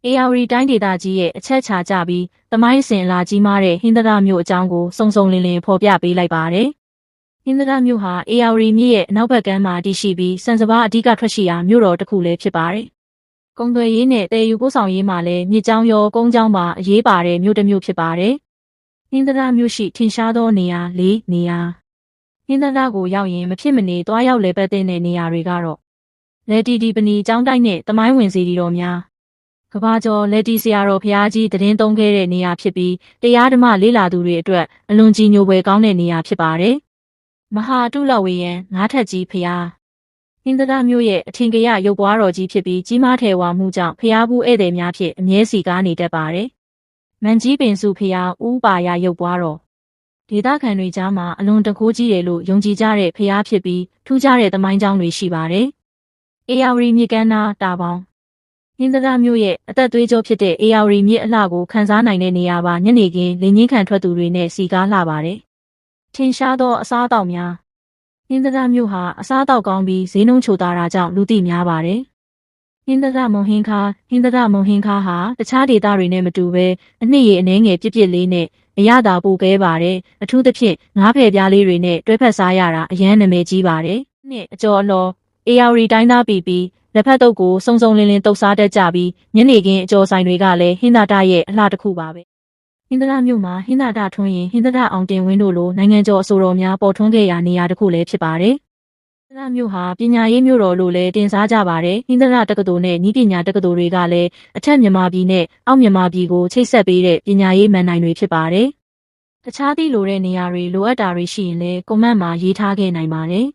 AR တိုင်းဒေသကြီးရဲ့အချက်ချာကြပြီးသမိုင်းအစဉ်အလာကြီးမားတဲ့ဟင်္သာတမြို့အကြောင်းကိုစုံစုံလင်လင်ဖော်ပြပေးလိုက်ပါတယ်။ဟင်္သာတမြို့ဟာ AR မြစ်ရဲ့အနောက်ဘက်ကမ်းမှာတည်ရှိပြီးစံစပါးအဓိကထွက်ရှိရာမြို့တော်တစ်ခုလည်းဖြစ်ပါတယ်။ကုန်သွယ်ရေးနဲ့တည်ယူပို့ဆောင်ရေးမှာလည်းမြစ်ကြောင်းရောကုန်းကြောင်းပါအရေးပါတဲ့မြို့တစ်မြို့ဖြစ်ပါတယ်။ဟင်္သာတမြို့ရှိထင်ရှားသောနေရာ၄နေရာဟင်္သာတကိုရောက်ရင်မဖြစ်မနေသွားရောက်လည်ပတ်တဲ့နေရာတွေကတော့လက်တီဒီပနီကျောင်းတိုက်နဲ့သမိုင်းဝင်စီတီတော်များကဘာကျော်လက်တီဆရာတော်ဖျားကြီးတည်င်းသုံးခဲ့တဲ့နေရာဖြစ်ပြီးတရားဓမ္မလေးလာသူတွေအတွက်အလွန်ကြီးညိုပွဲကောင်းတဲ့နေရာဖြစ်ပါတယ်။မဟာတုလဝေယံငါးထပ်ကြီးဖျားဟင်္သာတမြို့ရဲ့အထင်ကရရုပ်ပွားတော်ကြီးဖြစ်ပြီးကြီးမားထည်ဝါမှုကြောင့်ဖျားဘူးဧည့်သည်များဖြင့်အမြဲစီကားနေတတ်ပါတယ်။မန်ကြီးပင်စုဖျားဦးပါရရုပ်ပွားတော်ဒေသခံတွေကြားမှာအလွန်တကိုးကြီးတယ်လို့ယုံကြည်ကြတဲ့ဖျားဖြစ်ပြီးထူးခြားတဲ့သမိုင်းကြောင်းတွေရှိပါတယ်။ AR မြစ်ကမ်းနားတာပေါင်းဟင်္သာတမြို့ရဲ့အသက်သွေးကြောဖြစ်တဲ့ AR မြစ်အလှကိုခန်းစားနိုင်တဲ့နေရာပါညနေခင်းလင်းကြီးခံထွက်သူတွေနဲ့စီကားလှပါတယ်။ထင်ရှားသောအစားအသောက်များဟင်္သာတမြို့ဟာအစားအသောက်ကောင်းပြီးဈေးနှုန်းချိုသာတာကြောင့်လူသိများပါတယ်။ဟင်္သာတမုံဟင်းခါဟာတခြားဒေသတွေနဲ့မတူဘဲအနှစ်ရည်အနှဲငယ်ပြစ်လေးနဲ့အရသာပိုခဲပါတယ်။အထူးသဖြင့်ငါးဖယ်ပြားလေးတွေနဲ့တွဲဖက်စားရတာအရန်နာမည်ကြီးပါတယ်။နှစ်အကျော်အလော AR တိုင်းသားပြီးလက်ဖက်တုပ်ကိုစုံစုံလင်လင်တုပ်စားတတ်ကြပြီးညနေခင်းအကျော်ဆိုင်တွေကလည်းဟင်္သာတရဲ့အလှတစ်ခုပါပဲဟင်္သာတမြို့မှာဟင်္သာတထွန်းရင်ဟင်္သာတအောင်တင်ဝင်းတို့လိုနိုင်ငံကျော်အဆိုတော်များပေါ်ထွန်းခဲ့ရာနေရာတစ်ခုလည်းဖြစ်ပါတယ်ဟင်္သာတမြို့ဟာပညာရေးမြို့တော်လို့လည်းတင်စားကြပါတယ်ဟင်္သာတတက္ကသိုလ်နဲ့နည်းပညာတက္ကသိုလ်တွေကလည်းအထက်မြန်မာပြည်နဲ့အောက်မြန်မာပြည်ကိုချိတ်ဆက်ပေးတဲ့ပညာရေးမဏ္ဍိုင်တွေဖြစ်ပါတယ်တခြားသည့်လိုတဲ့နေရာတွေလိုအပ်တာတွေရှိရင်လည်းကွန်မန့်မှာရေးထားခဲ့နိုင်ပါတယ်